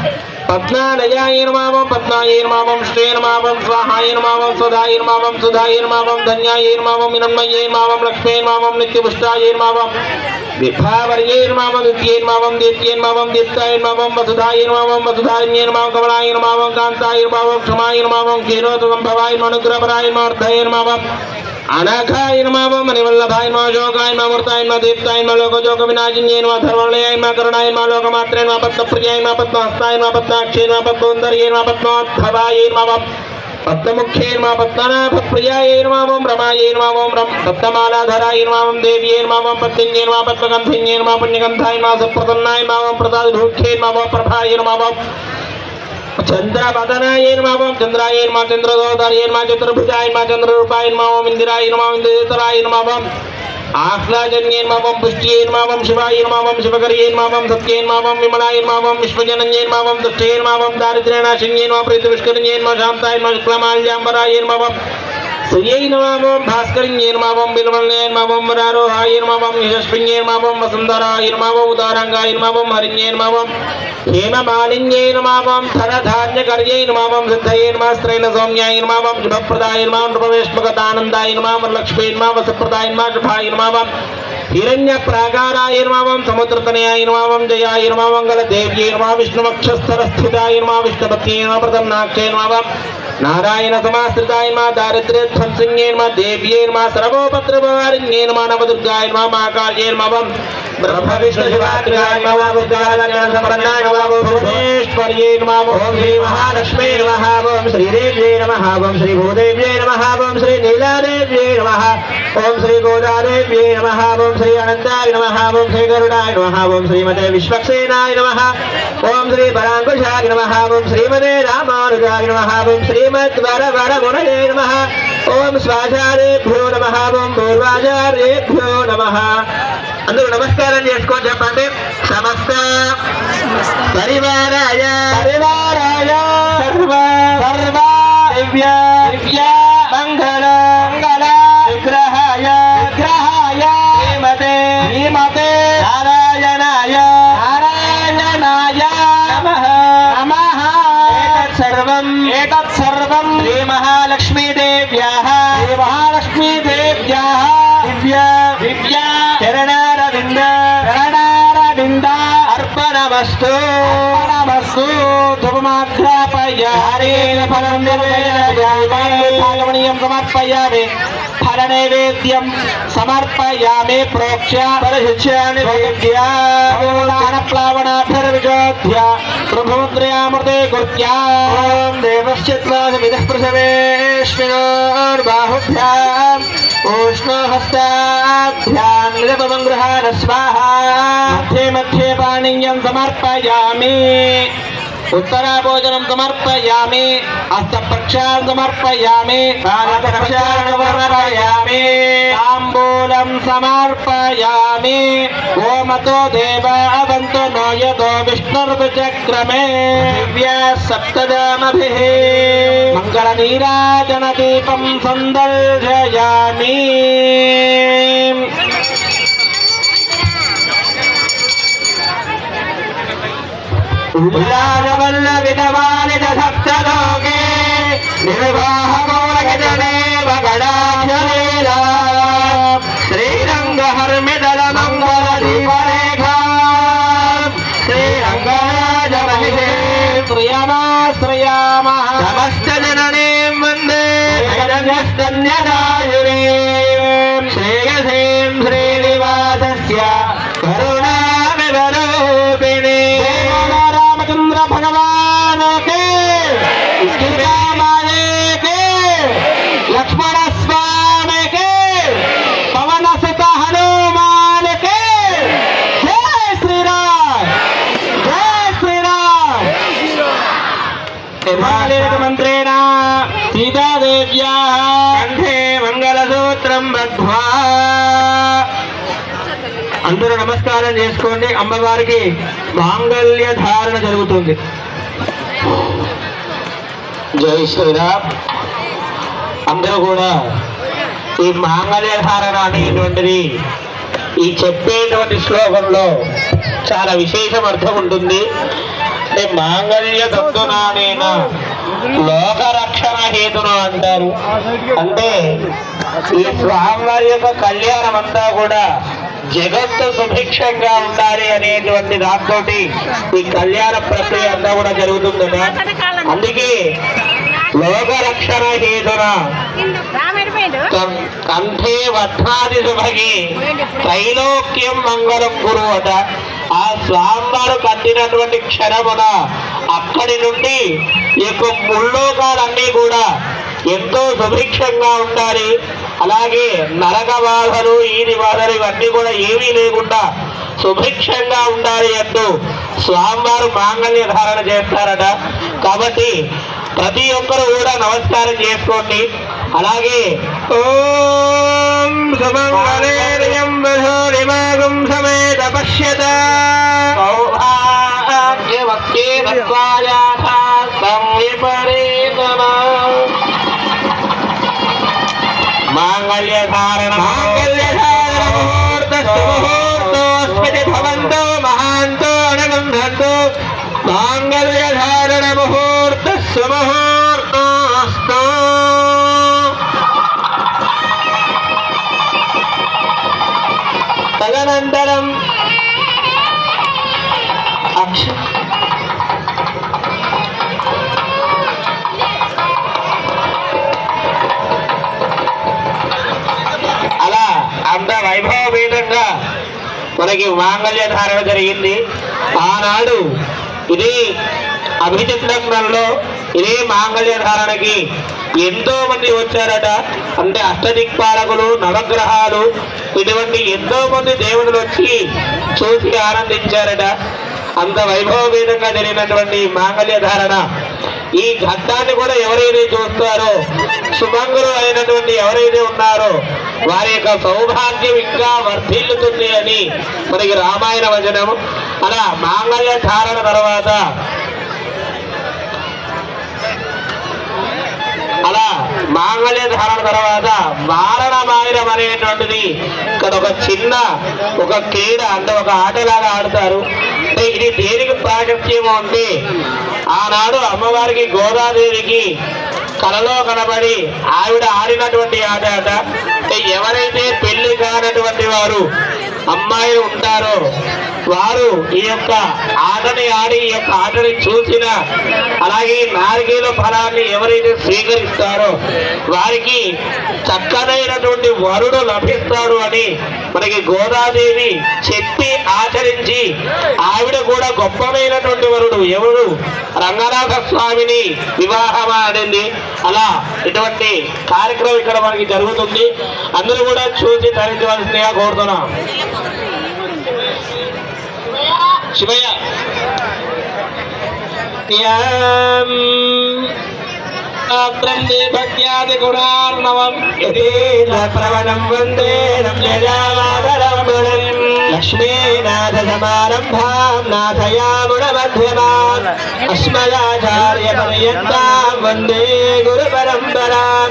పద్మాలయాయ నమః, ఓం పద్మాయై నమః, ఓం శ్రీ నమః, ఓం స్వాహాయ నమః, ఓం సుధాయ నమః, ఓం సుధాయ నమః, ఓం ధన్యాయ నమః, ఓం వినమ్మయై నమః, ఓం లక్ష్మీ నమః, ఓం నిత్యపుష్టాయ నమః, ఓం విభావర్యై నమః, ఓం నిత్యై నమః, ఓం దీప్త్యై నమః, ఓం దీప్తాయ నమః, ఓం వసుధాయ నమః, ఓం వసుధాన్యై నమః, ఓం కమలాయ నమః, ఓం కాంతాయ నమః, ఓం క్షమాయ నమః, ఓం క్షీరోతసంభవాయ నమః, అనుగ్రహపరాయ నమః, అర్థాయ నమః, ఓం अनाघाय नमः, मणिवल्लभाय नमः, जोगाय नमः, मूर्ताय नमः, दीप्ताय नमः, लोकजोग विनाशिन्ये नमः, धर्मवलयाय नमः, करुणाय नमः, लोकमात्रे नमः, पद्मप्रियाय नमः, पद्महस्ताय नमः, पद्माक्षे नमः, पद्मोदर्ये नमः, पद्मोद्भवाय नमः, पद्ममुख्ये नमः, पद्मनाभप्रियाय नमः, ओं रमायै नमः, ओं पद्ममालाधराय नमः, ओं देव्यै नमः, ओं पद्मिन्ये नमः, पद्मगन्धिन्ये नमः, पुण्यगन्धाय नमः, सुप्रसन्नाय नमः, ओं प्रसादभूख्ये नमः, ओं प्रभाय नमः, ओं चंद्रवदनाय नमः, ओं चंद्राय नमः, चंद्रदोदराय नमः, चतुर्भुजाय नमः, चंद्ररूपाय नमः, ओं इंदिराय नमः, इंदिराय नमः, ओं आह्लादन्ये नमः, ओं पुष्ट्ये नमः, ओं शिवाय नमः, ओं शिवकर्ये नमः, ओं सत्ये नमः, ओं विमलाय नमः, ओं विश्वजनन्ये नमः, ओं दुष्टे नमः, ओं दारिद्र्यनाशिन्ये नमः, प्रीतिविष्करण्ये नमः, शान्ताय नमः, शुक्लमाल्याम्बराय नमः, ओं सूर्यै नमः, ओं भास्करण्ये नमः, ओं बिल्वन्ये नमः, ओं वरारोहाय नमः, ओं यशस्विन्ये नमः, ओं वसुन्धराय नमः, ओं उदारंगाय नमः, ओं हरिण्ये नमः, ओं हेममालिन्ये नमः, ओं धनधान्यकर्ये नमः, ओं सिद्धये नमः, स्त्रैण सौम्याय नमः, ओं शुभप्रदाय नमः, नृपवेश्मगतानन्दाय नमः, ओं लक्ष्मी नमः, वसुप्रदाय नमः, शुभाय नमः, ओं हिरण्यप्राकाराय नमः, ओं समुद्रतनयाय नमः, ओं जयाय नमः, मंगलदेव्यै नमः, विष्णुवक्षस्थलस्थिताय नमः, विष्णुपत्न्यै नमः, प्रसन्नाक्षै नमः, नारायण समाश्रिताय नमः, दारिद्र्यध्वंसिन्ये नमः, देव्यै नमः, सर्वोपद्रवहारिण्ये नमः, नवदुर्गाय नमः, महाकाल्यै नमः, ब्रह्मविष्णुशिवात्रियाय नमः, बुद्धालयसम्पन्नाय नमः, भुवनेश्वर्यै नमः, ओं श्री महालक्ष्मी नमः, ओं श्रीदेव्यै नमः, ओं श्रीभूदेव्यै नमः, ओं श्रीनीलादेव्यै नमः, ओं श्रीगोदादेव्यै नमः, ओं श्री अनन्ताय नमः, ओं श्री गरुडाय नमः, ओं श्रीमते विश्वक्सेनाय नमः, ओं श्री पराङ्कुशाय नमः, ओं श्रीमते रामानुजाय नमः, ओं श्रीमद्वरवरमुनये नमः, ओं स्वाचार्येभ्यो नमः, ओं पूर्वाचार्येभ्यो नमः. అందరూ నమస్కారం చేసుకోండి, చెప్పండి. సమస్త పరివారాయ సర్వ దివ్య మంగళ విగ్రహాయ శ్రీమతే నారాయణాయ నమః. ఏతత్ సర్వం శ్రీ మహాలక్ష్మీదేవ్యాః దివ్య చరణారవింద అర్పణమస్తు ధూపమాఘ్రాపయామి ఫలమణీయం సమర్పయామి ఫలనైవేద్యం సమర్పయామి ప్రోక్ష్య పరిశుచ్యామి ప్లావనాభిర్విజోధ్య ప్రభుద్రయామృతే కృత్యా దేవశ్చిత్వాసమిదః ప్రసవేష్మినోర్బాహుభ్యాం ऊष्णहस्ताभ्यां निरपमङ्गृहाण स्वाहा मध्ये मध्ये पाणिन्यं समर्पयामि उत्तराभोजनं समर्पयामि हस्तप्रक्षालं समर्पयामि पादप्रक्षालं समर्पयामि ताम्बूलं समर्पयामि ओमतो देवा अवन्तु नो यतो विष्णुर्विचक्रमे दिव्या सप्तदामभिः मङ्गलनीराजनदीपं सन्दर्शयामि. ఉల్లాసవల్లవిధమానిత సప్తలోకే నిర్వాహమోరగజనేవ గణాక్షలీలా శ్రీరంగహర్మిదల మంగళ దీపరేఖా శ్రీరంగరాజ మహిషే శ్రియమాశ్రయామః సమస్త జననీం వందే జగన్యస్తన్యదాయురీం శ్రేయసీం శ్రీనివాసస్య కరుణా వివరూపిణీ రామచంద్ర భగవాన్ కే సీతామాయే కే లక్ష్మణ స్వామి కే పవన సుత హనుమాన్ కే జై శ్రీరామ్ జై శ్రీరామ్ హిమాలయ మంత్రేణ సీతాదేవ్యాః కంఠే మంగళసూత్రం బద్ధ్వా అందరూ నమస్కారం చేసుకోండి. అమ్మవారికి మాంగళ్య ధారణ జరుగుతుంది. జై శ్రీరామ్. అందరూ కూడా ఈ మాంగళ్య ధారణ అనేటువంటిది ఈ చెప్పేటువంటి శ్లోకంలో చాలా విశేషం అర్థం ఉంటుంది. అంటే మాంగళ్య తత్వనానేన లోకరక్షణ హేతున అంటారు. అంటే ఈ స్వామివారి యొక్క కళ్యాణం అంతా కూడా జగత్తు సుభిక్షంగా ఉండాలి అనేటువంటి దాంతో ఈ కళ్యాణ ప్రక్రియ అంతా కూడా జరుగుతుంది. అందుకే లోకరక్షణ హేతున కంఠే వధ్నాది శుభగి త్రైలోక్యం మంగళం గురు అట. ఆ స్వామివారు కట్టినటువంటి క్షణమున అక్కడి నుండి ఈ యొక్క ముల్లోకాలన్నీ కూడా ఎంతో సుభిక్షంగా ఉండాలి. అలాగే నరక బాధలు ఈది బాధలు ఇవన్నీ కూడా ఏమీ లేకుండా సుభిక్షంగా ఉండాలి అంటూ స్వామివారు మాంగళ్య ధారణ చేస్తారట. కాబట్టి ప్రతి ఒక్కరు కూడా నమస్కారం చేసుకోండి. అలాగే ఓం సుమంగళేర్యం వధూరిమాగం సమేత పశ్యత మాంగళ్య ధారణ ముహూర్తోస్మితి భవంతో మహాంతో అనుగంధంతో మాంగళ్య ధారణ ముహూర్త సుముహూర్తోస్తు. తదనంతరం అలా అంత వైభవపేతంగా మనకి మాంగళ్య ధారణ జరిగింది. ఆనాడు ఇది అభిజిత్ లగ్నంలో ఇదే మాంగళ్య ధారణకి ఎంతో మంది వచ్చారట. అంటే అష్టదిక్పాలకులు, నవగ్రహాలు, ఇటువంటి ఎంతో మంది దేవుడులు వచ్చి చూసి ఆనందించారట. అంత వైభవపేతంగా జరిగినటువంటి మాంగళ్య ధారణ ఈ ఘట్టాన్ని కూడా ఎవరైతే చూస్తారో, సుమంగులు అయినటువంటి ఎవరైతే ఉన్నారో వారి యొక్క సౌభాగ్యం ఇంకా వర్ధిల్లుతుంది అని మనకి రామాయణ వచనం. అలా మాంగళ్య ధారణ తర్వాత వారణమాయనం అనేటువంటిది ఇక్కడ ఒక చిన్న ఒక క్రీడ, అంటే ఒక ఆటలాగా ఆడతారు. అంటే ఇది దేనికి ప్రాశస్త్యము అంటే ఆనాడు అమ్మవారికి గోదాదేవికి కలలో కనబడి ఆవిడ ఆడినటువంటి ఆట అట. అంటే ఎవరైతే పెళ్లి కానటువంటి వారు అమ్మాయిలు ఉంటారో వారు ఈ యొక్క ఆటని ఆడి ఈ యొక్క ఆటని చూసిన, అలాగే నారికేల ఫలాన్ని ఎవరైతే స్వీకరిస్తారో వారికి చక్కనైనటువంటి వరుడు లభిస్తాడు అని మనకి గోదాదేవి చెప్పి ఆచరించి ఆవిడ కూడా గొప్పమైనటువంటి వరుడు ఎవరు రంగనాథ స్వామిని వివాహం ఆడింది. అలా ఇటువంటి కార్యక్రమం ఇక్కడ మనకి జరుగుతుంది. అందరూ కూడా చూసి తరించవలసిందిగా కోరుతున్నాం. శివయ్య భక్త్యాది గుణార్ణవం ప్రవణం వందే లక్ష్మీనాథ సమారంభాం నాథయాముణ మధ్యమాం अस्मदाचार्यपर्यन्तां वन्दे गुरुपरम्परां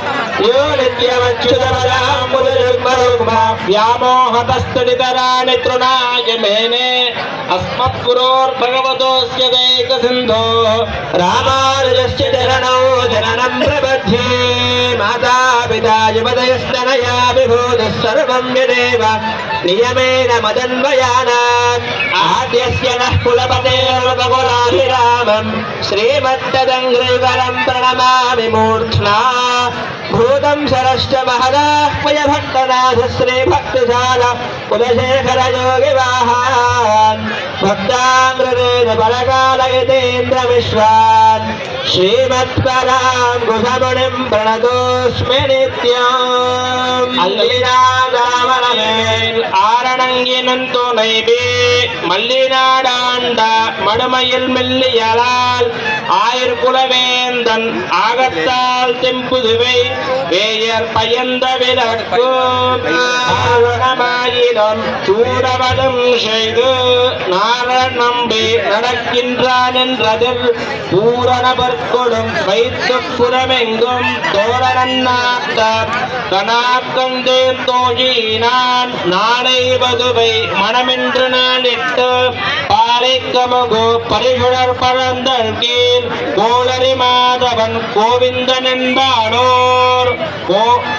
यो नित्यमच्युतपदाम्बुजयुग्मरुग्मा व्यामोहतस्तदितराणि तृणाय मेने अस्मत्गुरोर्भगवतोऽस्य दैकसिन्धो रामानुजस्य चरणौ शरणं प्रपद्ये माता पिता युवतयस्तनया विभूतः सर्वं यदेव नियमेन मदन्वयानात् आद्यस्य नः कुलपतेर्वकुलाभिरामम् श्रीमत्तदङ्घ्रिकरं प्रणमामि मूर्ध्ना भूतं सरश्च महदाह्वय भट्टनाथ श्रीभक्तिशाल कुलशेखर योगिवाहान् भक्तामृतेन परकालयतेन्द्रविश्वान् श्रीमत्परां कुशमुनिं प्रणतोऽस्मि नित्यम् अल्लिनादावरमेल् आरणङ्गिनन्तु नैबे मल्लिनाडाण्ड मडमयिल् மெல்லியலால் ஆயிர்குலவேந்தன் ஆகத்தால் தெம்புதுவை வேயர் பயந்த விலக்கும் சூரவதம் செய்து நாரண நம்பி நடக்கின்றான் என்றதில் பூரணபற்கொடும் வைத்து புறமெங்கும் தோரணநாத்த கனாக்கந்தேன் தோழினான் நாளை வதுவை மனமென்று நாளிட்டு பாலைக்கமகு பரிசுடர் பழந்தல் கீழ் கோளரி மாதவன் கோவிந்தன் என்பானோர்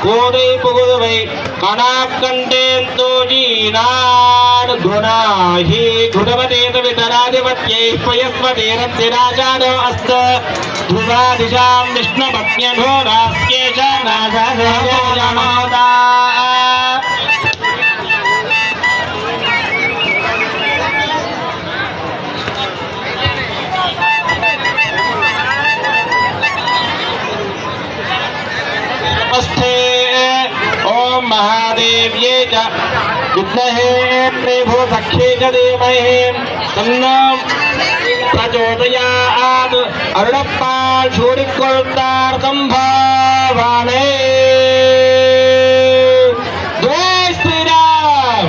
கோதை புகுதுவை கனாக்கண்டேன் தோழினான் குணாஹி குணவதேத விதராதிபத்யை ஸ்வயஸ்வதேரத்திராஜானோ அஸ்த ध्रुवादिशां विष्णुभक्त्यघोरास्येष नाथमोदा नमस्ते ओम महादेव्ये च विद्महे प्रेभो सख्ये च धीमहि तन्नो प्रचोदयात् अरुणप्पाल शूरिकोल्तार्थं भावाणे जय श्री राम।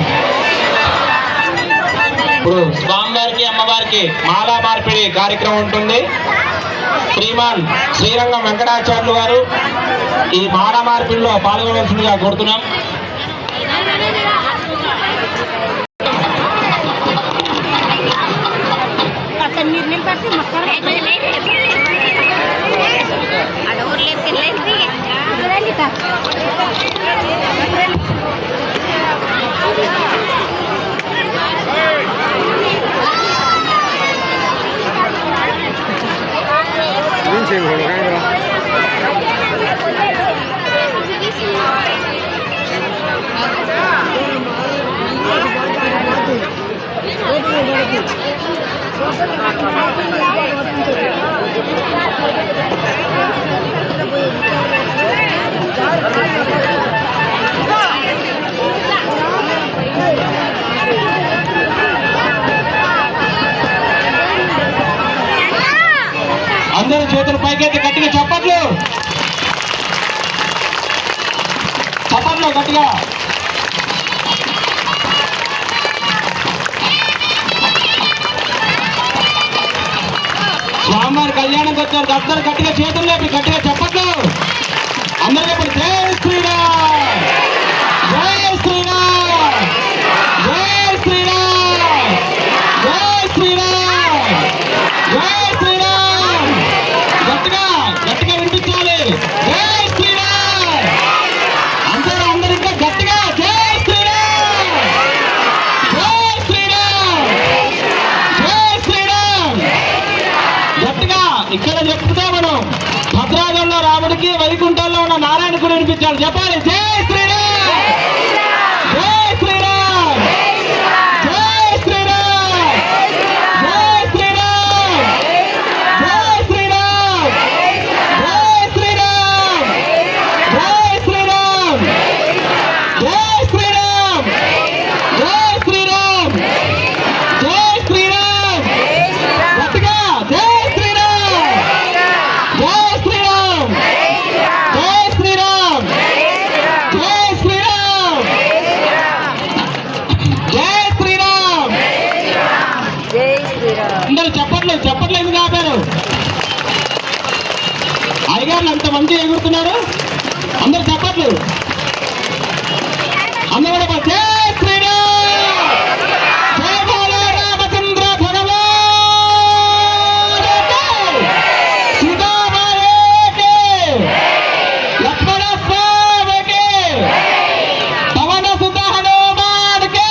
ఇప్పుడు స్వామివారికి అమ్మవారికి మాలా మార్పిడి కార్యక్రమం ఉంటుంది. శ్రీమాన్ శ్రీరంగం వెంకటాచార్యులు వారు ఈ మాలా మార్పిడిలో పాల్గొనవలసిందిగా కోరుతున్నాం. అందరూ చేతులు పైకెత్తి గట్టిగా చప్పట్లు చప్పట్లు గట్టిగా. స్వామివారి కళ్యాణంకి వచ్చారు. అందరూ గట్టిగా చేతులు లేపి గట్టిగా చప్పట్లు. అందరూ చెప్పండి జై శ్రీరామ్ జై శ్రీరామ్ జై శ్రీరామ్ జై శ్రీరామ్ జై శ్రీరామ్. గట్టిగా గట్టిగా వినిపించాలి. జై శ్రీరామ్. అందరూ ఇంకా గట్టిగా జై శ్రీరామ్ జై శ్రీరామ్ జై శ్రీరామ్. గట్టిగా ఇక్కడ చెప్తా మనం భద్రాచలంలో రాముడికి వైకుంఠంలో ఉన్న నారాయణకుడు వినిపించాలి. చెప్పాలి జై శ్రీరామ్ జై శ్రీరామ్ జై శ్రీరామ్ జై శ్రీరామ్ జై శ్రీరామ్ జై శ్రీరామ్ జై శ్రీరామ్ జై శ్రీరామ్ జై శ్రీరామ్ జై శ్రీరామ్. గట్టిగా జై శ్రీరామ్ జై శ్రీరామ్ జై శ్రీరామ్ జై చప్పట్లు ఎందుకు ఆపారు? అయ్యగారులు అంత మంచిగా ఎగురుతున్నారు. అందరు చప్పట్లు. అందరూ కూడా జై శ్రీరామ్, జై బాలా రామచంద్ర భగవాన్, సీతామాయకి, లక్ష్మణ స్వామికి, పవన సుత హనుమాన్కి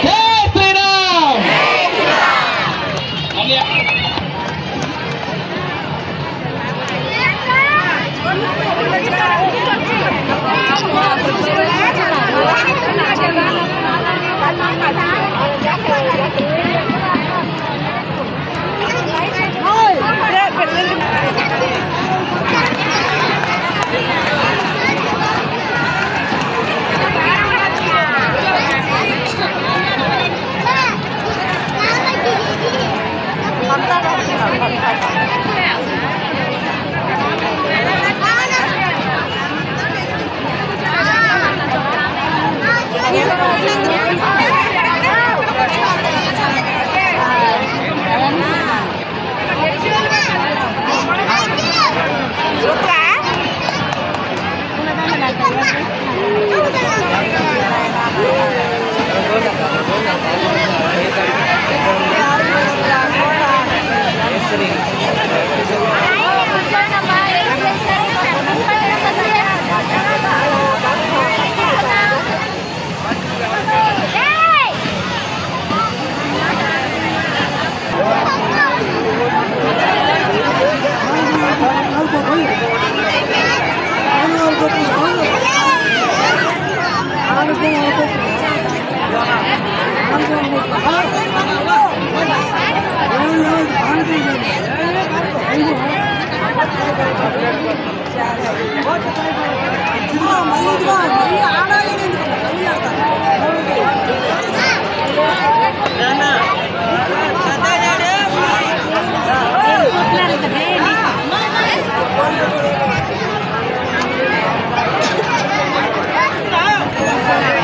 జై శ్రీరామ్.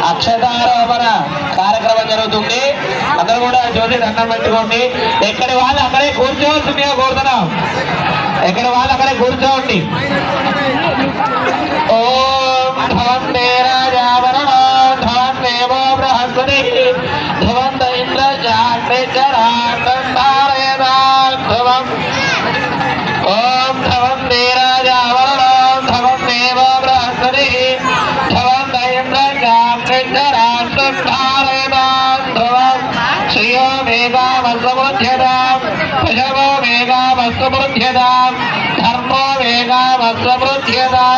అక్షతారోపణ కార్యక్రమం జరుగుతుంది. అందరూ కూడా జ్యోతి దండం పెట్టుకోండి. ఎక్కడి వాళ్ళు అక్కడే కూర్చోవలసిందిగా కోరుతున్నాం. ఎక్కడి వాళ్ళు అక్కడే కూర్చోండి. ఓం ధ్వం రాజావరణం ధ్వం దేవో బృహస్పతి ధ్వం ఇంద్ర ధ్వం. ఓం ధ్వం రాజావరణం ధ్వం దేవో బృహస్పతి ధ్వం ఇంద్ర శ్రియో వేగామస్వృధ్యతాం పశవో వేగామస్వృధ్యతాం ధర్మో వేగామస్వృధ్యతాం.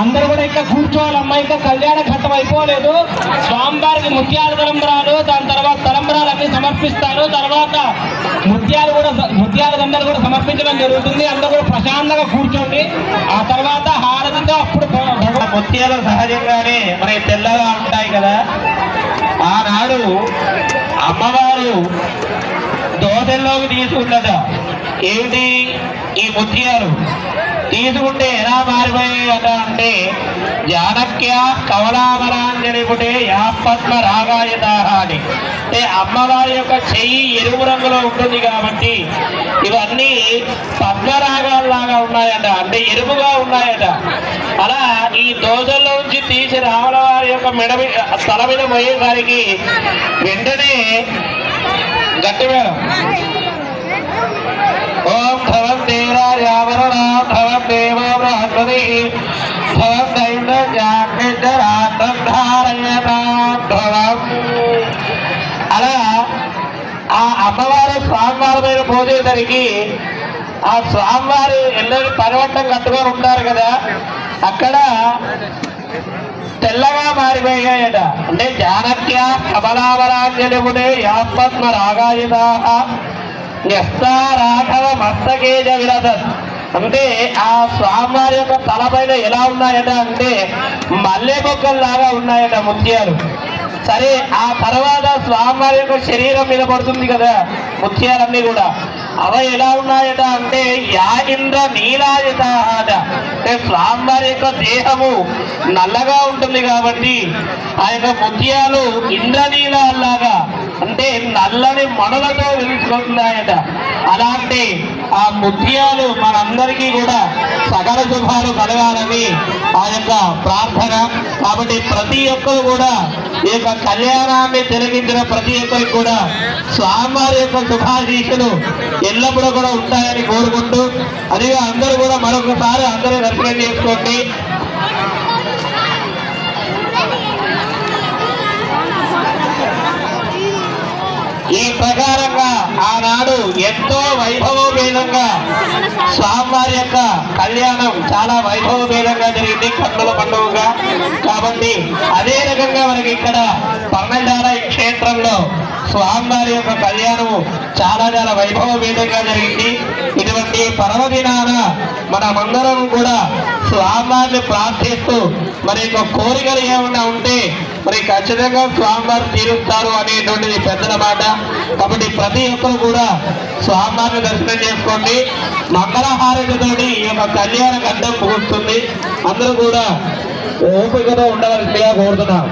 అందరూ కూడా ఇంకా కూర్చోవాలమ్మా. ఇంకా కళ్యాణ ఘట్టం అయిపోలేదు. స్వామివారికి ముత్యాల తలంబరాలు, దాని తర్వాత తలంబరాలు అన్ని సమర్పిస్తారు. తర్వాత ముత్యాల దండలు కూడా సమర్పించడం జరుగుతుంది. అందరూ కూడా ప్రశాంతంగా కూర్చోండి. ఆ తర్వాత హారతితో అప్పుడు ముత్యాలు సహజంగానే మనకి తెల్లగా ఉంటాయి కదా. ఆనాడు అమ్మవారు దోసెల్లోకి తీసుకున్నట. ఏమిటి ఈ ముత్యాలు తీసుకుంటే ఎలా మారిపోయాయట అంటే జానక్య కమలామరాంజలిపుటే యాపద్మ రాగాయత అని. అంటే అమ్మవారి యొక్క చెయ్యి ఎరుపు రంగులో ఉంటుంది కాబట్టి ఇవన్నీ పద్మరాగాల్లాగా ఉన్నాయట, అంటే ఎరుపుగా ఉన్నాయట. అలా ఈ దోసల్లోంచి తీసి రాముల వారి యొక్క తల మీద పోయేసరికి వెంటనే గట్టి మేడం ఓం ధ్రువం దేవరాజావరణం ధ్రువం దేవో బృహస్పతి ధ్రువం దైవజాగ్రత్తరాత్రం ధారయతాం ధ్రువం. అలా ఆ అమ్మవారు స్వామివారి మీద పోసేసరికి ఆ స్వామివారు ఎల్లరి పరివట్టం కట్టుకొని ఉంటారు కదా, అక్కడ తెల్లగా మారిపోయాయట. అంటే జానక్య కమలావరాంజలిమునే యాపద్మ రాగాయుధ రాఘవ మస్తకేజ విరదత్. అంటే ఆ స్వామివారి యొక్క తలపైన ఎలా ఉన్నాయట అంటే మల్లె మొక్కల్లాగా ఉన్నాయట ముత్యాలు. సరే ఆ తర్వాత స్వామివారి యొక్క శరీరం మీద పడుతుంది కదా ముత్యాలన్నీ కూడా. అవి ఎలా ఉన్నాయట అంటే ఇంద్ర నీలాయత అట. అంటే స్వామివారి యొక్క దేహము నల్లగా ఉంటుంది కాబట్టి ఆ యొక్క ముత్యాలు ఇంద్రనీలాగా అంటే నల్లని మణులతో వెలుసుకుంటున్నాయట. అలాంటి ఆ ముత్యాలు మనందరికీ కూడా సకల శుభాలు కలగాలని ఆ యొక్క ప్రార్థన. కాబట్టి ప్రతి ఒక్కరు కూడా ఈ యొక్క కళ్యాణాన్ని తిలకించిన ప్రతి ఒక్కరికి కూడా స్వామివారి యొక్క శుభాశీస్సులు ఎల్లప్పుడూ కూడా ఉంటాయని కోరుకుంటూ, అదిగా అందరూ కూడా మరొకసారి అందరూ దర్శనం చేసుకోండి. ఈ ప్రకారంగా ఆనాడు ఎంతో వైభవోపేతంగా స్వామివారి యొక్క కళ్యాణం చాలా వైభవోపేతంగా జరిగింది, కన్నుల పండుగగా. కాబట్టి అదే రకంగా మనకి ఇక్కడ పర్ణశాల క్షేత్రంలో స్వామివారి యొక్క కళ్యాణము చాలా చాలా వైభవోపేతంగా జరిగింది. ఇటువంటి పర్వదినాన మనమందరం కూడా స్వామివారిని ప్రార్థిస్తూ మరి యొక్క కోరికలు ఏమైనా ఉంటే మరి ఖచ్చితంగా స్వామివారు తీరుస్తారు అనేటువంటిది పెద్దల మాట. కాబట్టి ప్రతి ఒక్కరు కూడా స్వామివారిని దర్శనం చేసుకోండి. మంగళహారతితోటి ఈ యొక్క కళ్యాణ గంటం ముగుస్తుంది. అందరూ కూడా ఓపికతో ఉండవలసిందిగా కోరుతున్నాం.